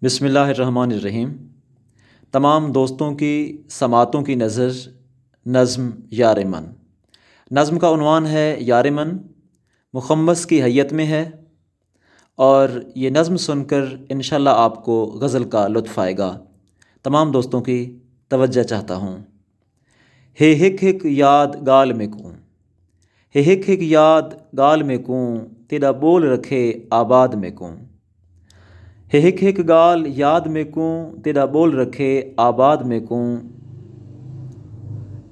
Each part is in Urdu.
بسم اللہ الرحمن الرحیم۔ تمام دوستوں کی سماعتوں کی نظر نظم یار من۔ نظم کا عنوان ہے یار من، مخمس کی حیت میں ہے، اور یہ نظم سن کر انشاءاللہ آپ کو غزل کا لطف آئے گا۔ تمام دوستوں کی توجہ چاہتا ہوں۔ ہے ہک ہک یاد گال میں کوں، ہے ہک ہک یاد گال میں کوں، تیرا بول رکھے آباد میں کوں۔ ہے ہک ہک گال یاد میں کوں، تیرا بول رکھے آباد میں کوں۔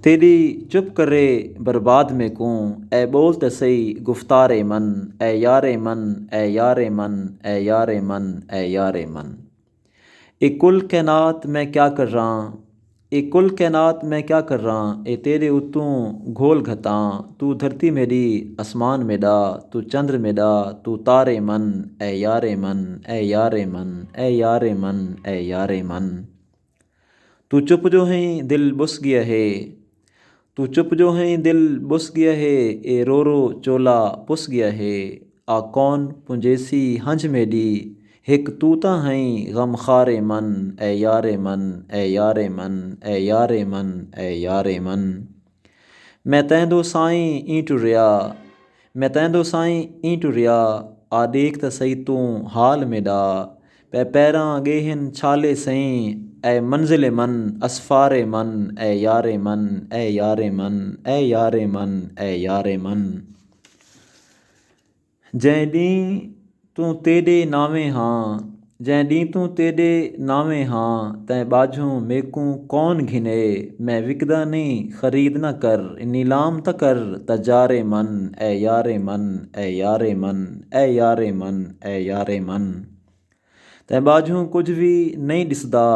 تیری چپ کرے برباد میں کوں، اے بولتے سئی گفتار من، اے یار من، اے یار من، اے یار من، اے یار من۔ اے کل کائنات میں کیا کر رہا، اے کل کائنات میں کیا کر رہا، اے تیرے اتوں گھول گھتاں۔ تو دھرتی میری اسمان میرا، تو چندر میرا، تو تارے من، اے یار من، اے یار من، اے یار من، اے یار من۔ تو چپ جو ہیں دل بس گیا ہے، تو چپ جو ہیں دل بس گیا ہے، اے رو رو چولا پس گیا ہے۔ آ کون پنجیسی ہنج میری، ہک توتا ہیں غم خار من، اے یار من، اے یار من، اے یار من، اے یار من۔ میں تیندو سائیں این ٹریا، میں تیندو سائیں این ٹریا، آ دیکھ تے سئی تو حال میرا۔ پے پیراں گیہن چھالے سئیں، اے منزل من اسفار من، اے یار من، اے یار من، اے یار من، اے یار من۔ جیں ڈیں تو تیرے نامے ہاں، جیں ڈیں تو تیرے نامے ہاں، تیں باجھوں میکوں کون گھنے۔ میں وکدا نہیں خرید نہ کر، نیلام تا کر تجار من، اے یار من، اے یار من، اے یار من، اے یار من۔ تیں باجھوں کچھ بھی نہیں دسدا،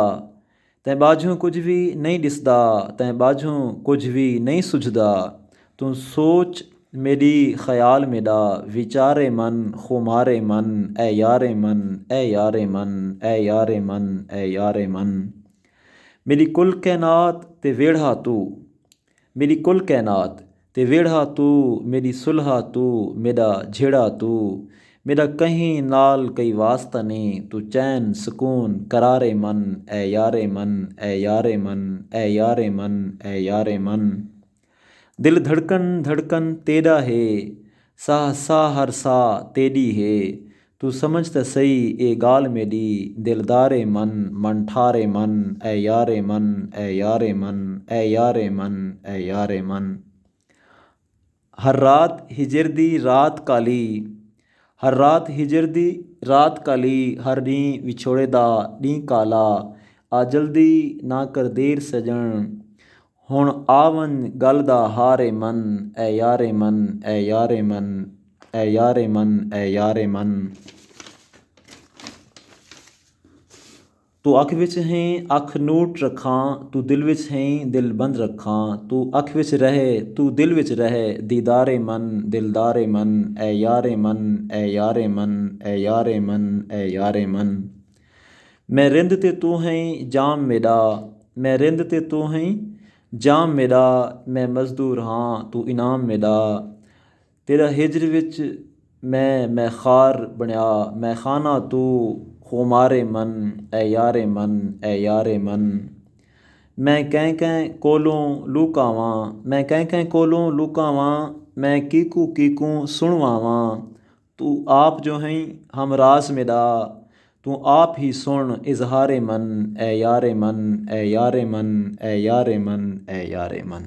تیں باجھوں کچھ بھی نہیں دسدا، تیں باجھوں کچھ بھی نہیں سجھدا۔ تو سوچ میری خیال میرا، وچار من خمار من، اے یار من، اے یار من، اے یار من، اے یار من۔ میری کل کائنات تے ویڑھا تو، میری کل کائنات تے ویڑھا تو، میری صلح تو، میرا جھیڑا تو۔ میرا کہیں نال کئی واسطہ نہیں، تو چین سکون قرار من، اے یار من، اے یار من، اے یار من، اے یار من۔ دل دھڑکن دھڑکن تیرا ہے، ساہ ساہ ہر ساہ تیری ہے۔ تو سمجھ تے سئی اے گال میری، دلدار من من ٹھار من، اے یار من، اے یار من، اے یار من، اے یار من۔ ہر رات ہجر دی رات کالی، ہر رات ہجر دی رات کالی، ہر ڈیں وچھوڑے دا ڈیں کالا۔ آ جلدی نہ کر دیر سجن، ہن آون گل دا ہار من، اے یار من، اے یار من، اے یار من، اے یار من۔ تو اکھ وچ ہیں اکھ نوٹ رکھاں، تو دل وچ ہیں دل بند رکھاں۔ تو اکھ وچ رہے تو دل وچ رہے، دیدار من دلدار من، اے یار من، اے یار من، اے یار من، اے یار من۔ میں رند تے تو ہیں جام میرا، میں رند تے تو ہیں جام میرا، میں مزدور ہاں تو انعام میرا۔ تیرا ہجر وچ میں خار بنیا، میں خانہ تو خمار من، اے یار من، اے یار من۔ میں کیں کیں کولوں لوکاواں، میں کیں کیں کولوں لوکاواں، میں کیکوں سنواواں۔ تو آپ جو ہیں ہم راز میرا، تو آپ ہی سن اظہار من، اے یار من، اے یار من، اے یار من، اے یار من۔